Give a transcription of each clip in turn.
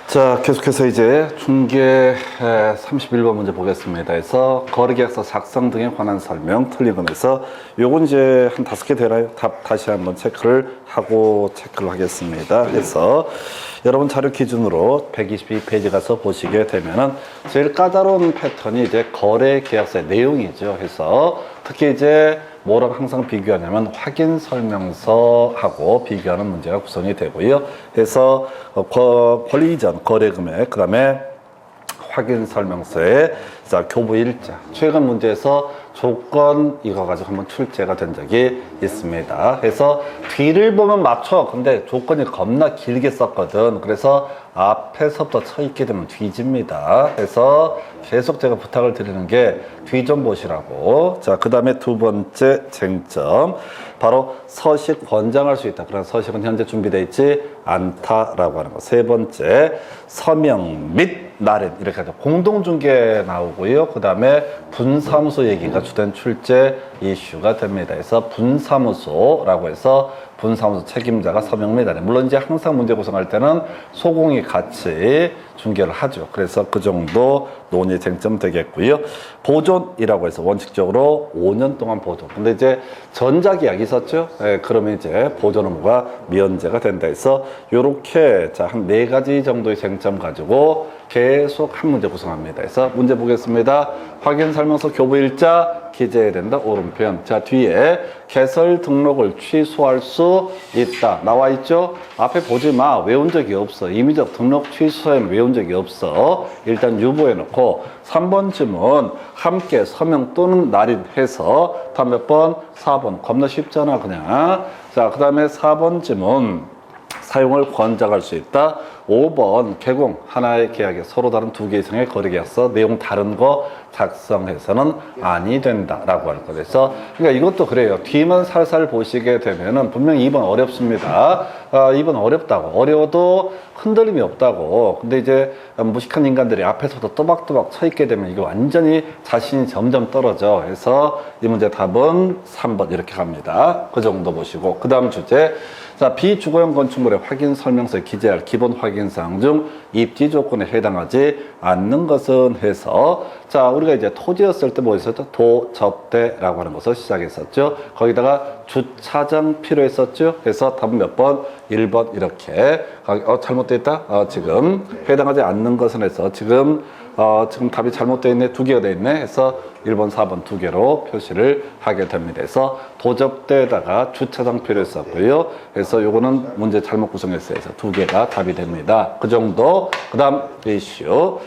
자, 계속해서 이제 중계 31번 문제 보겠습니다. 해서 거래계약서 작성 등에 관한 설명 틀린 거에서 요건 이제 한 5개 되나요? 답 다시 한번 체크를 하겠습니다. 그래서 여러분 자료 기준으로 122페이지 가서 보시게 되면은 제일 까다로운 패턴이 이제 거래계약서의 내용이죠. 해서 특히 이제 뭐랑 항상 비교하냐면 확인 설명서하고 비교하는 문제가 구성이 되고요. 그래서 권리 이전 거래 금액, 그 다음에 확인 설명서에 교부 일자, 최근 문제에서 조건 이거 가지고 한번 출제가 된 적이 있습니다. 그래서 뒤를 보면 맞춰. 근데 조건이 겁나 길게 썼거든. 그래서 앞에서부터 쳐 있게 되면 뒤집니다. 그래서 계속 제가 부탁을 드리는 게 뒤 좀 보시라고. 자, 그 다음에 두 번째 쟁점. 바로 서식 권장할 수 있다. 그런 서식은 현재 준비되어 있지 않다라고 하는 거. 세 번째, 서명 및 날인. 이렇게 하죠. 공동중개 나오고요. 그 다음에 분사무소 얘기가 주된 출제 이슈가 됩니다. 그래서 분사무소라고 해서 분사무소 책임자가 서명 및 날인. 물론 이제 항상 문제 구성할 때는 소공이 같이 중개를 하죠. 그래서 그 정도 논의 쟁점 되겠고요. 보존이라고 해서 원칙적으로 5년 동안 보존. 근데 이제 전자계약이 있었죠. 그러면 이제 보존 의무가 미연제가 된다 해서 요렇게 자, 한 4가지 정도의 쟁점 가지고 계속 한 문제 구성합니다. 그래서 문제 보겠습니다. 확인 설명서 교부 일자 기재해야 된다. 오른편. 자, 뒤에 개설 등록을 취소할 수 있다. 나와 있죠? 앞에 보지 마. 외운 적이 없어. 임의적 등록 취소에는 외운 적이 없어. 일단 유보해 놓고 3번 질문 함께 서명 또는 날인해서 다음 몇 번? 4번. 겁나 쉽잖아 그냥. 자, 그 다음에 4번 질문 사용을 권장할 수 있다. 5번 개공 하나의 계약에 서로 다른 2개 이상의 거래계약서 내용 다른 거 작성해서는 아니 된다라고 하는 거. 그래서 그러니까 이것도 그래요. 뒤만 살살 보시게 되면은 분명히 2번 어렵습니다. 2번 어렵다고, 어려워도 흔들림이 없다고. 근데 이제 무식한 인간들이 앞에서부터 또박또박 쳐 있게 되면 이게 완전히 자신이 점점 떨어져. 그래서 이 문제 답은 3번 이렇게 갑니다. 그 정도 보시고 그 다음 주제. 자, 비주거용 건축물의 확인 설명서에 기재할 기본 확인사항 중 입지 조건에 해당하지 않는 것은 해서 자, 우리가 이제 토지였을 때 뭐 있었죠? 도접대라고 하는 것을 시작했었죠. 거기다가 주차장 필요했었죠. 그래서 답은 몇 번? 1번 이렇게. 잘못되어 있다? 지금 해당하지 않는 것은 해서 지금 답이 잘못되어 있네. 2개가 되어 있네. 해서 1번, 4번 2개로 표시를 하게 됩니다. 그래서 도접대에다가 주차장 필요했었고요. 그래서 요거는 문제 잘못 구성했어요. 그래서 2개가 답이 됩니다. 그 정도. 그 다음 이슈.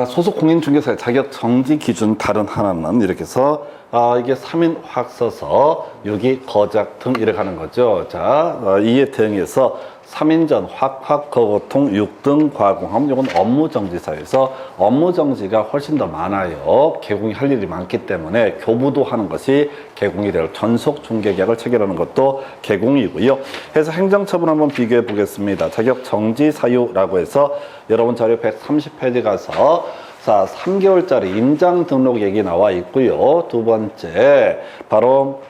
소속 공인중개사의 자격 정지 기준 다른 하나는 이렇게 해서 이게 3인 확서서, 6이 거작 등 이렇게 하는 거죠. 자, 이에 대응해서 3인전 확거고통 6등 과공함. 이건 업무정지사에서 업무정지가 훨씬 더 많아요. 개공이 할 일이 많기 때문에 교부도 하는 것이 개공이 될 전속 중개계약을 체결하는 것도 개공이고요. 해서 행정처분 한번 비교해 보겠습니다. 자격 정지 사유라고 해서 여러분 자료 130페이지 가서 자, 3개월짜리 임장 등록 얘기 나와 있고요. 두 번째, 바로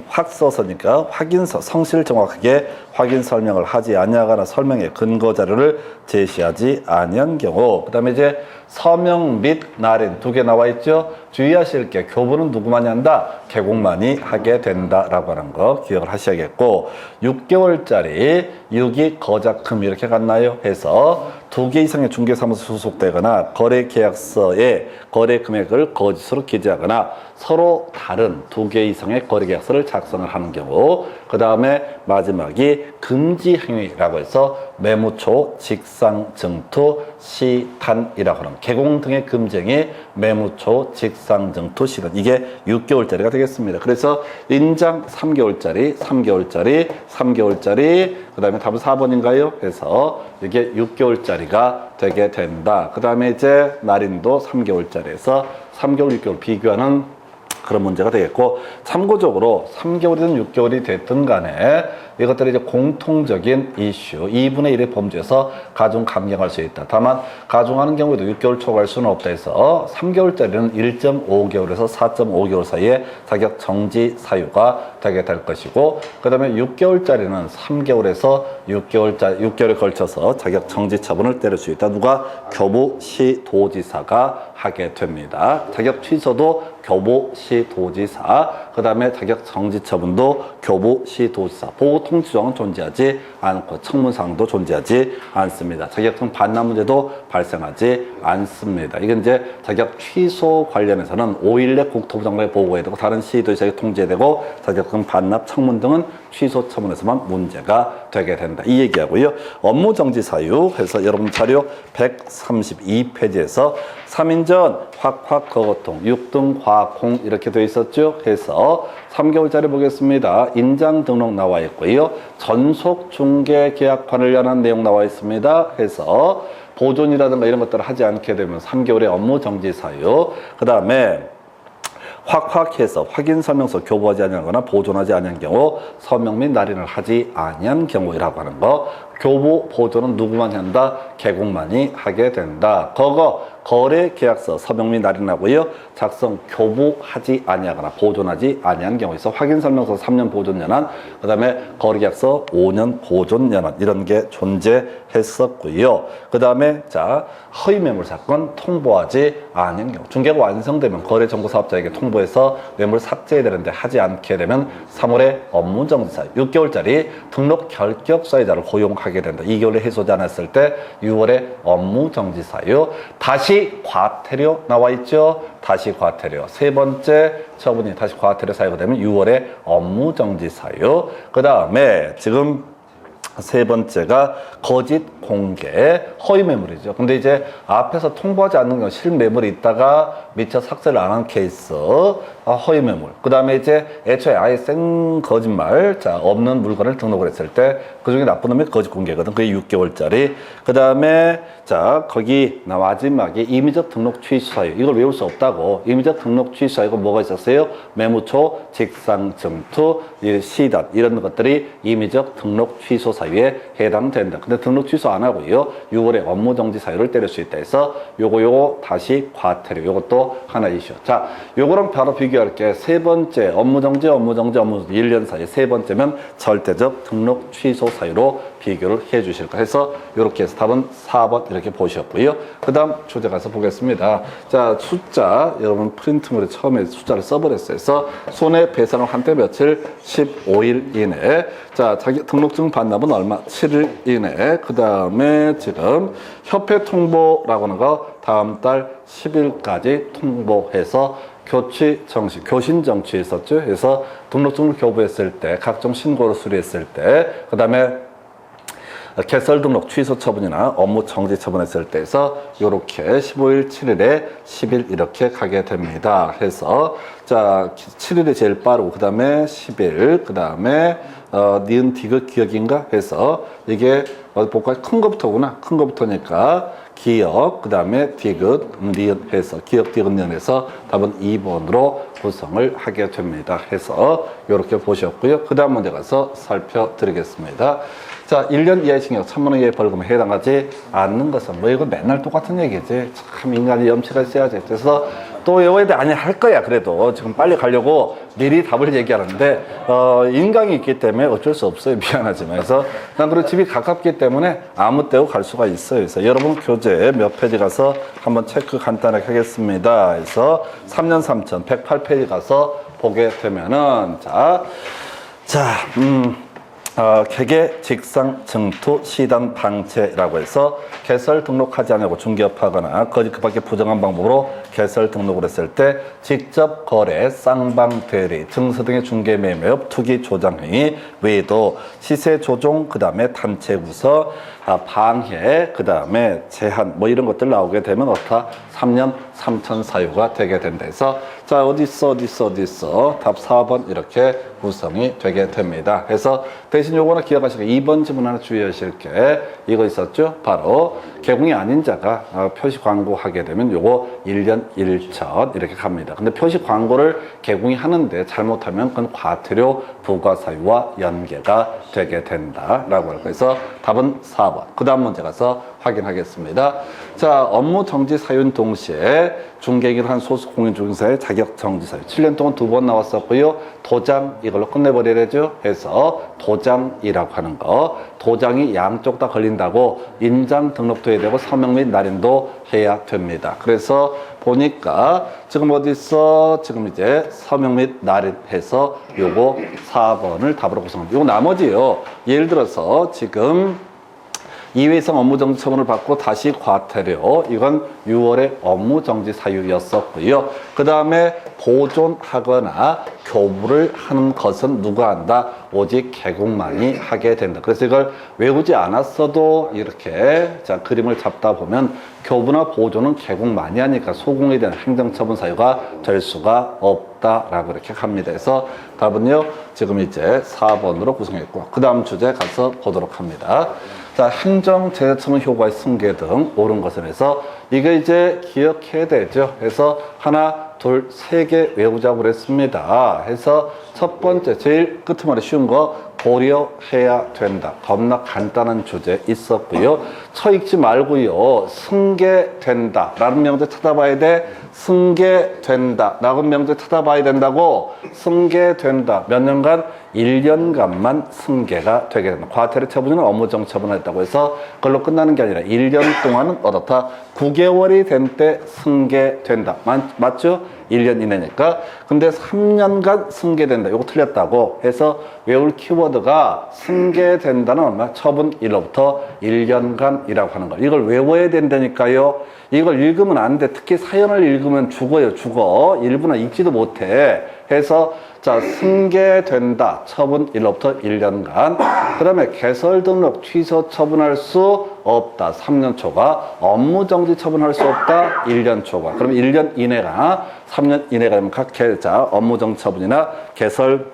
확서서니까 확인서, 성실 정확하게 확인 설명을 하지 아니하거나 설명의 근거 자료를 제시하지 아니한 경우. 그 다음에 이제 서명 및 날인 2개 나와 있죠. 주의하실 게 교부는 누구만이 한다? 개공만이 하게 된다라고 하는 거 기억을 하셔야겠고, 6개월짜리 6이 거작금 이렇게 갔나요? 해서 2개 이상의 중개사무소 소속되거나 거래계약서에 거래 금액을 거짓으로 기재하거나 서로 다른 2개 이상의 거래계약서를 작성을 하는 경우. 그 다음에 마지막이 금지 행위라고 해서 매무초, 직상, 증투, 시탄이라고 하는 개공 등의 금지 행위, 매무초, 직상, 증투, 시탄. 이게 6개월짜리가 되겠습니다. 그래서 인장 3개월짜리, 3개월짜리, 3개월짜리, 그 다음에 답은 4번인가요? 해서 이게 6개월짜리가 되게 된다. 그 다음에 이제 날인도 3개월짜리에서 3개월, 6개월 비교하는 그런 문제가 되겠고, 참고적으로 3개월이든 6개월이 됐든 간에 이것들이 이제 공통적인 이슈, 2분의 1의 범주에서 가중 감경할 수 있다. 다만 가중하는 경우에도 6개월 초과할 수는 없다 해서 3개월짜리는 1.5개월에서 4.5개월 사이에 자격 정지 사유가 되게 될 것이고, 그 다음에 6개월짜리는 3개월에서 6개월에 걸쳐서 자격 정지 처분을 때릴 수 있다. 누가? 교부시도지사가 하게 됩니다. 자격 취소도 교부시도지사, 그 다음에 자격 정지 처분도 교부시도지사. 보호통지조항은 존재하지 않고 청문사항도 존재하지 않습니다. 자격증 반납 문제도 발생하지 않습니다. 이건 이제 자격 취소 관련해서는 5일 내 국토부 장관에 보고해야 되고, 다른 시도지사에 통지해야 되고, 자격증 반납, 청문 등은 취소 처분에서만 문제가 되게 된다. 이 얘기하고요. 업무 정지 사유 해서 여러분 자료 132페이지에서 3인전 확확 거거통 6등 과공 이렇게 되어 있었죠. 해서 3개월짜리 보겠습니다. 인장 등록 나와 있고요. 전속 중개 계약판을 연한 내용 나와 있습니다. 해서 보존이라든가 이런 것들을 하지 않게 되면 3개월의 업무 정지 사유. 그 다음에 확확해서 확인 설명서 교부하지 아니하거나 보존하지 아니한 경우 서명 및 날인을 하지 아니한 경우라고 하는 거. 교부 보존은 누구만이 한다? 개국만이 하게 된다. 거래 계약서 서명 및 날인하고요. 작성 교부하지 아니하거나 보존하지 아니한 경우에서 확인 설명서 3년 보존 연한, 그 다음에 거래 계약서 5년 보존 연한 이런 게 존재했었고요. 그 다음에 자 허위 매물 사건 통보하지 아니한 경우, 중개가 완성되면 거래 정보 사업자에게 통보해서 매물 삭제해야 되는데 하지 않게 되면 3월에 업무 정지 사유, 6개월짜리 등록 결격 사유자를 고용하게 된다. 2개월에 해소하지 않았을 때 6월에 업무 정지 사유. 다시 과태료 나와 있죠. 다시 과태료. 세 번째 처분이 다시 과태료 사유가 되면 6월에 업무 정지 사유. 그 다음에 지금 세 번째가 거짓 공개, 허위 매물이죠. 근데 이제 앞에서 통보하지 않는 경우 실매물이 있다가 미처 삭제를 안 한 케이스, 허위 매물. 그 다음에 이제 애초에 아예 생 거짓말, 자, 없는 물건을 등록을 했을 때 그 중에 나쁜 놈이 거짓 공개거든. 그게 6개월짜리. 그 다음에 자, 거기 마지막에 임의적 등록 취소 사유. 이걸 외울 수 없다고. 임의적 등록 취소 사유가 뭐가 있었어요? 매무초, 직상 증투, 시단 이런 것들이 임의적 등록 취소 사유에 해당된다. 근데 등록 취소 안 하고요. 6월에 업무 정지 사유를 때릴 수 있다 해서 요거 다시 과태료. 요것도 하나 이슈. 자, 요거랑 바로 비교할게. 세 번째 업무 정지 1년 사이. 세 번째면 절대적 등록 취소 사유로 비교를 해 주실 거 해서 이렇게 해서 답은 4번 이렇게 보셨고요. 그 다음 주제 가서 보겠습니다. 자, 숫자 여러분 프린트물에 처음에 숫자를 써버렸어요. 그래서 손해배상을 한때 며칠 15일 이내. 자, 자기 등록증 반납은 얼마? 7일 이내. 그 다음에 지금 협회 통보라고 하는 거 다음 달 10일까지 통보해서 교취 정시, 교신 정치 있었죠. 그래서 등록증을 교부했을 때, 각종 신고를 수리했을 때, 그 다음에 개설 등록 취소 처분이나 업무 정지 처분했을 때에서 이렇게 15일, 7일에 10일 이렇게 가게 됩니다. 그래서 자 7일이 제일 빠르고 그 다음에 10일, 그 다음에 니은 디귿 기억인가 해서 이게 어디 볼까요? 큰 거부터구나. 큰 거부터니까 기억, 그 다음에 디귿, 니은 해서 기억, 디귿, 니은 해서 답은 2번으로 구성을 하게 됩니다. 해서 이렇게 보셨고요. 그 다음 문제 가서 살펴드리겠습니다. 자, 1년 이하의 징역 1,000만 원 이하의 벌금에 해당하지 않는 것은 뭐 이거 맨날 똑같은 얘기지. 참 인간이 염치가 있어야지. 그래서 또 외워야 돼. 아니 할 거야. 그래도 지금 빨리 가려고 미리 답을 얘기하는데 인강이 있기 때문에 어쩔 수 없어요. 미안하지만. 그래서 난 그리고 집이 가깝기 때문에 아무 때고 갈 수가 있어요. 그래서 여러분 교재 몇 페이지 가서 한번 체크 간단하게 하겠습니다. 그래서 3년 3천 108페이지 가서 보게 되면은 개개, 직상, 증투, 시단, 방체라고 해서 개설 등록하지 않고 중개업하거나 거짓 그 밖에 부정한 방법으로 개설 등록을 했을 때 직접 거래, 쌍방 대리, 증서 등의 중개 매매업, 투기 조장 행위 외에도 시세 조종, 그 다음에 단체 구서, 방해, 그 다음에 제한 뭐 이런 것들 나오게 되면 어떻다? 3년 3천 사유가 되게 된다 해서 자, 어디 있어? 답 4번 이렇게 구성이 되게 됩니다. 그래서 대신 요거는 기억하시고 2번 지문 하나 주의하실 게 이거 있었죠? 바로 개공이 아닌 자가 표시 광고하게 되면 요거 1년 1천 이렇게 갑니다. 근데 표시 광고를 개공이 하는데 잘못하면 그건 과태료 부과 사유와 연계가 되게 된다라고 할 거예요. 그래서 답은 4번. 그 다음 문제 가서 확인하겠습니다. 자, 업무 정지 사유는 동시에 중개기를 한 소수 공인중개사의 자격 정지 사유 7년 동안 2번 나왔었고요. 도장 이걸로 끝내버리려죠. 해서 도장이라고 하는 거, 도장이 양쪽 다 걸린다고 인장 등록도 해야 되고 서명 및 날인도 해야 됩니다. 그래서 보니까 지금 어디 있어? 지금 이제 서명 및 날인 해서 요거 4번을 답으로 구성합니다. 요거 나머지요. 예를 들어서 지금 이회성 업무정지 처분을 받고 다시 과태료, 이건 6월에 업무정지 사유였었고요. 그 다음에 보존하거나 교부를 하는 것은 누가 한다? 오직 개공만이 하게 된다. 그래서 이걸 외우지 않았어도 이렇게 자 그림을 잡다 보면 교부나 보존은 개공만이 하니까 소공에 대한 행정처분 사유가 될 수가 없다라고 이렇게 합니다. 그래서 답은요 지금 이제 4번으로 구성했고, 그 다음 주제 가서 보도록 합니다. 자, 행정제재처분 효과의 승계 등 옳은 것에 해서 이게 이제 기억해야 되죠. 그래서 하나, 둘, 세 개 외우자고 그랬습니다. 해서 첫 번째 제일 끝머리 쉬운 거 고려해야 된다. 겁나 간단한 주제 있었고요. 처익지 말고요. 승계된다 라는 명제 찾아봐야 돼. 승계된다 라는 명제 찾아봐야 된다고. 승계된다 몇 년간? 1년간만 승계가 되게 된다. 과태료 처분은 업무정 처분을 했다고 해서 그걸로 끝나는 게 아니라 1년 동안은 어떻다? 9개월이 된 때 승계된다. 맞죠? 1년 이내니까. 근데 3년간 승계된다. 이거 틀렸다고 해서 외울 키워드가 승계된다는 얼마? 처분 1로부터 1년간이라고 하는 거. 이걸 외워야 된다니까요. 이걸 읽으면 안 돼. 특히 사연을 읽으면 죽어. 일부나 읽지도 못해. 해서 자, 승계된다. 처분 1로부터 1년간. 그 다음에 개설 등록 취소 처분할 수 없다. 3년 초과. 업무정지 처분할 수 없다. 1년 초과. 그럼 1년 이내가 3년 이내가 되면 각 계좌 업무정지 처분이나 개설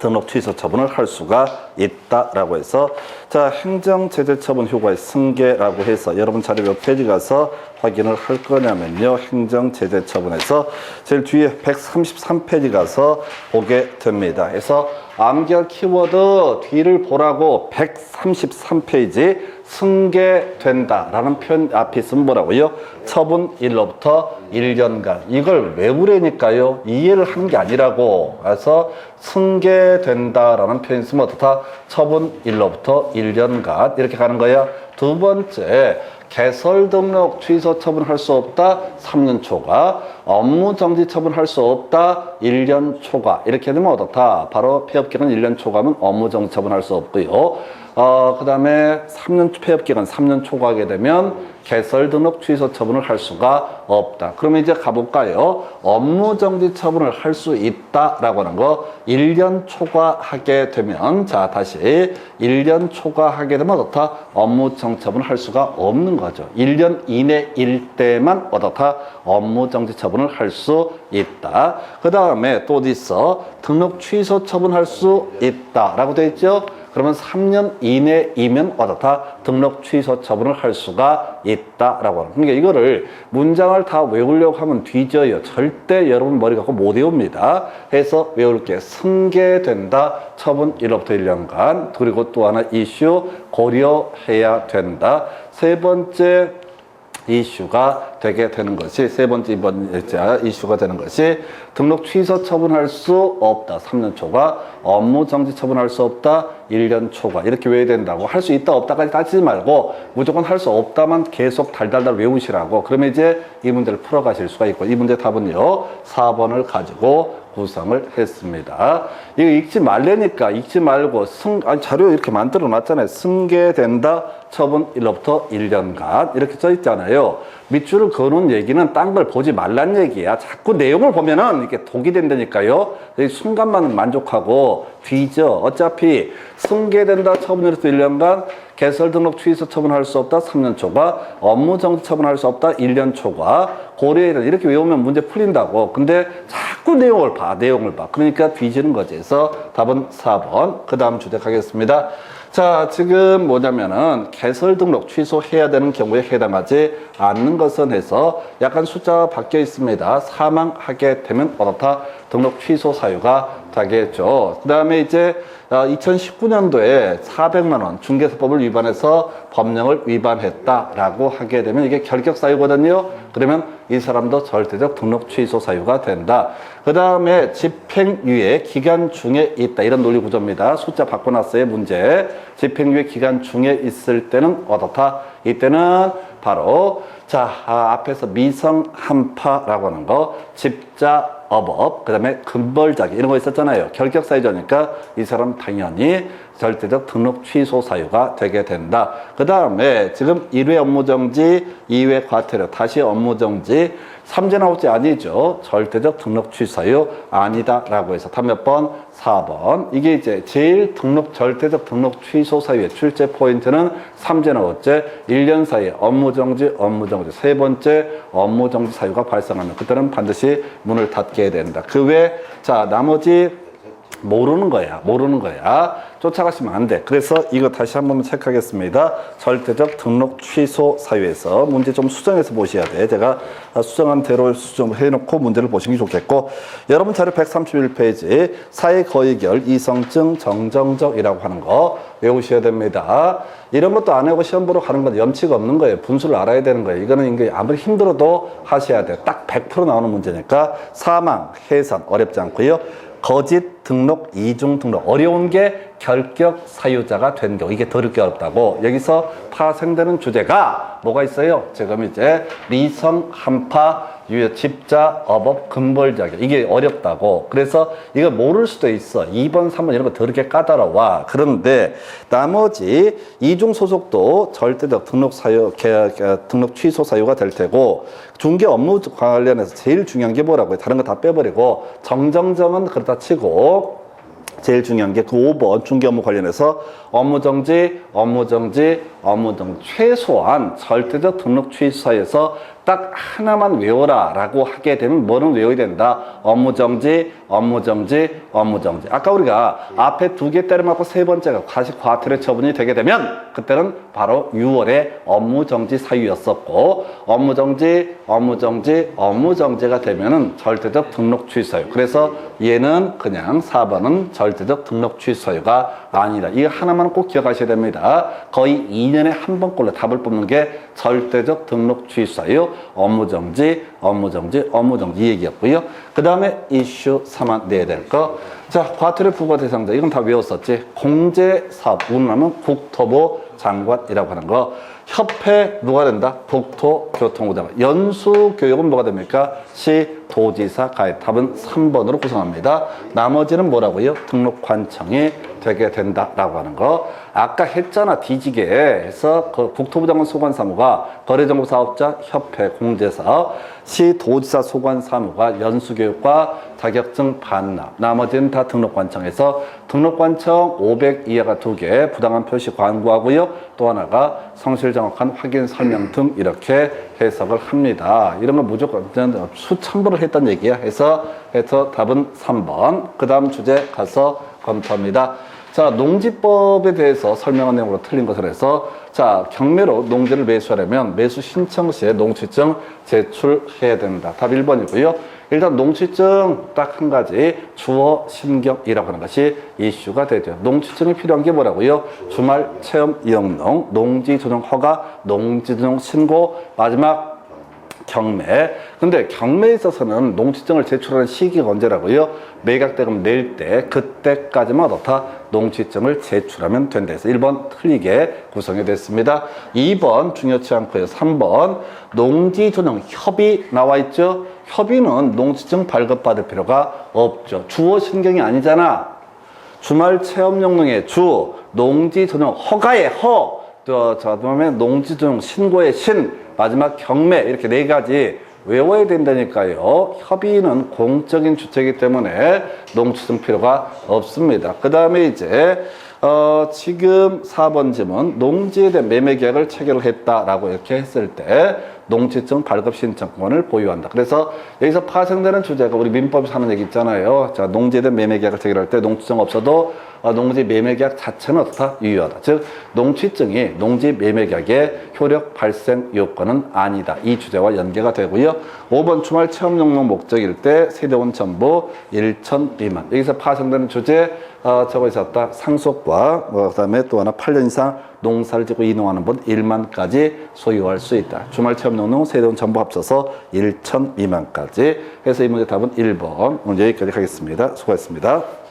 등록 취소 처분을 할 수가 있다라고 해서 자 행정제재 처분 효과의 승계라고 해서 여러분 자료 몇 페이지 가서 확인을 할 거냐면요. 행정제재 처분에서 제일 뒤에 133페이지 가서 보게 됩니다. 그래서 암기할 키워드 뒤를 보라고 133페이지 승계된다 라는 표현 앞에 있으면 뭐라고요? 처분 1로부터 1년간. 이걸 외우려니까요. 이해를 하는 게 아니라고. 그래서 승계된다 라는 표현 있으면 어떻다? 처분 1로부터 1년간 이렇게 가는 거야. 두 번째, 개설 등록 취소 처분할 수 없다. 3년 초과. 업무 정지 처분할 수 없다. 1년 초과. 이렇게 되면 어떻다? 바로 폐업기간 1년 초과면 업무 정지 처분할 수 없고요. 그 다음에 3년 폐업기간 3년 초과하게 되면 개설 등록 취소 처분을 할 수가 없다. 그러면 이제 가볼까요? 업무 정지 처분을 할 수 있다라고 하는 거 1년 초과하게 되면 자 다시 1년 초과하게 되면 어떻다? 업무 정지 처분을 할 수가 없는 거죠. 1년 이내일 때만 어떻다? 업무 정지 처분을 할 수 있다. 그 다음에 또 어디 있어? 등록 취소 처분할 수 있다라고 돼 있죠? 그러면 3년 이내이면 어떻다? 등록 취소 처분을 할 수가 있다라고 하는. 그러니까 이거를 문장을 다 외우려고 하면 뒤져요. 절대 여러분 머리 갖고 못 외웁니다. 해서 외울 게 승계된다. 처분 1로부터 1년간. 그리고 또 하나 이슈 고려해야 된다. 세 번째 이슈가 되게 되는 것이 세 번째 이슈가 되는 것이 등록 취소 처분할 수 없다. 3년 초과. 업무 정지 처분할 수 없다. 1년 초과. 이렇게 외워야 된다고. 할 수 있다 없다까지 따지지 말고 무조건 할 수 없다만 계속 달달달 외우시라고. 그러면 이제 이 문제를 풀어가실 수가 있고, 이 문제 답은요 4번을 가지고 구성을 했습니다. 이거 읽지 말래니까 읽지 말고 자료 이렇게 만들어 놨잖아요. 승계된다. 처분 1로부터 1년간 이렇게 써 있잖아요. 밑줄을 그어놓은 얘기는 딴 걸 보지 말란 얘기야. 자꾸 내용을 보면은 이렇게 독이 된다니까요. 순간만 만족하고 뒤져. 어차피 승계된다 처분으로서 1년간, 개설 등록 취소 처분할 수 없다 3년 초과, 업무 정지 처분할 수 없다 1년 초과, 고려일은 이렇게 외우면 문제 풀린다고. 근데 자꾸 내용을 봐. 그러니까 뒤지는 거지. 그래서 답은 4번. 그 다음 주제 가겠습니다. 자, 지금 뭐냐면은 개설 등록 취소해야 되는 경우에 해당하지 않는 것은 해서 약간 숫자가 바뀌어 있습니다. 사망하게 되면 어떻다? 등록 취소 사유가 되겠죠. 그 다음에 이제 2019년도에 400만 원 중개사법을 위반해서 법령을 위반했다라고 하게 되면 이게 결격 사유거든요. 그러면 이 사람도 절대적 등록 취소 사유가 된다. 그 다음에 집행유예 기간 중에 있다. 이런 논리 구조입니다. 숫자 바꿔놨어요. 문제. 집행유예 기간 중에 있을 때는 어떻다? 이때는 바로 자, 앞에서 미성한파라고 하는 거, 집자 어법, 그 다음에 근벌자기 이런 거 있었잖아요. 결격 사유자니까 이 사람 당연히 절대적 등록 취소 사유가 되게 된다. 그 다음에 지금 1회 업무정지, 2회 과태료, 다시 업무정지, 3제 나올지 아니죠. 절대적 등록 취소 사유 아니다 라고 해서 답 몇 번? 4번. 이게 이제 제일 절대적 등록 취소 사유의 출제 포인트는 3제 나올지 1년 사이에 업무정지, 세 번째 업무정지 사유가 발생하면 그때는 반드시 문을 닫게 된다. 그 외에 자 나머지 모르는 거야. 쫓아가시면 안 돼. 그래서 이거 다시 한번 체크하겠습니다. 절대적 등록 취소 사유에서 문제 좀 수정해서 보셔야 돼. 제가 수정한 대로 수정해놓고 문제를 보시는 게 좋겠고, 여러분 자료 131페이지 사회거의결 이성증 정정적이라고 하는 거 외우셔야 됩니다. 이런 것도 안 하고 시험 보러 가는 건 염치가 없는 거예요. 분수를 알아야 되는 거예요. 이거는 이게 아무리 힘들어도 하셔야 돼요. 딱 100% 나오는 문제니까. 사망, 해산 어렵지 않고요. 거짓 등록, 이중 등록. 어려운 게 결격 사유자가 된 경우. 이게 더럽게 어렵다고. 여기서 파생되는 주제가 뭐가 있어요? 지금 이제 리성, 한파, 집자, 어법, 근벌자격. 이게 어렵다고. 그래서 이거 모를 수도 있어. 2번, 3번 이런 거 더럽게 까다로워. 그런데 나머지 이중 소속도 절대적 등록 사유, 등록 취소 사유가 될 테고, 중개 업무 관련해서 제일 중요한 게 뭐라고요? 다른 거 다 빼버리고 정정정은 그렇다 치고 제일 중요한 게 그 5번 중개 업무 관련해서 업무정지, 최소한 절대적 등록 취소 사유에서 딱 하나만 외워라 라고 하게 되면 뭐는 외워야 된다? 업무정지. 아까 우리가 앞에 2개 때려맞고 세 번째가 다시 과태료 처분이 되게 되면 그때는 바로 6월에 업무정지 사유였었고, 업무정지가 되면은 절대적 등록 취소 사유. 그래서 얘는 그냥 4번은 절대적 등록 취소 사유가 아니다. 이거 하나만 꼭 기억하셔야 됩니다. 거의 2년에 한 번꼴로 답을 뽑는 게 절대적 등록 취소 사유, 업무정지 이 얘기였고요. 그 다음에 이슈 3만 내야 될 거. 자, 과태료 부과 대상자. 이건 다 외웠었지. 공제사업. 운하면 국토부 장관이라고 하는 거. 협회 누가 된다? 국토교통부 장관. 연수교육은 뭐가 됩니까? 시도지사 가입. 답은 3번으로 구성합니다. 나머지는 뭐라고요? 등록관청이 되게 된다라고 하는 거. 아까 했잖아. 뒤지게 해서 그 국토부 장관 소관 사무가 거래정보 사업자 협회 공제사업, 시도지사 소관 사무가 연수교육과 자격증 반납. 나머지는 다 등록관청에서 등록관청 500 이하가 2개, 부당한 표시 광고하고요. 또 하나가 성실 정확한 확인 설명 등 이렇게 해석을 합니다. 이런 거 무조건 수천 번을 했던 얘기야. 해서 답은 3번. 그 다음 주제 가서 검토합니다. 자, 농지법에 대해서 설명한 내용으로 틀린 것을 해서, 자, 경매로 농지를 매수하려면 매수 신청 시에 농취증 제출해야 된다. 답 1번이고요. 일단 농취증 딱 한 가지, 주어 심경이라고 하는 것이 이슈가 되죠. 농취증이 필요한 게 뭐라고요? 주말 체험 이용농, 농지 조정 허가, 농지 조정 신고, 마지막 경매. 근데 경매에 있어서는 농취증을 제출하는 시기가 언제라고요? 매각대금 낼 때, 그때까지만 어떻다? 농취증을 제출하면 된다 해서 1번 틀리게 구성이 됐습니다. 2번 중요치 않고요. 3번 농지조정 협의 나와 있죠? 협의는 농취증 발급받을 필요가 없죠. 주어 신경이 아니잖아. 주말 체험용농의 주, 농지조정 허가의 허, 그다음에 농지조정 신고의 신, 마지막 경매, 이렇게 네 가지 외워야 된다니까요. 협의는 공적인 주체이기 때문에 농취증 필요가 없습니다. 그 다음에 이제 지금 4번 지문 농지에 대한 매매 계약을 체결했다라고 이렇게 했을 때 농지증 발급 신청권을 보유한다. 그래서 여기서 파생되는 주제가 우리 민법에서 하는 얘기 있잖아요. 자, 농지에 대한 매매 계약을 체결할 때 농지증 없어도 농지 매매 계약 자체는 어떻다? 유효하다. 즉 농지증이 농지 매매 계약의 효력 발생 요건은 아니다. 이 주제와 연계가 되고요. 5번 주말 체험 용목 목적일 때 세대원 전부 1천 미만. 여기서 파생되는 주제 저거 있었다. 상속과 그다음에 또 하나 8년 이상 농사를 짓고 이농하는 분 1만까지 소유할 수 있다. 주말 체험 용목 세대원 전부 합쳐서 1천 미만까지. 해서 이 문제 답은 1번. 오늘 여기까지 하겠습니다. 수고하셨습니다.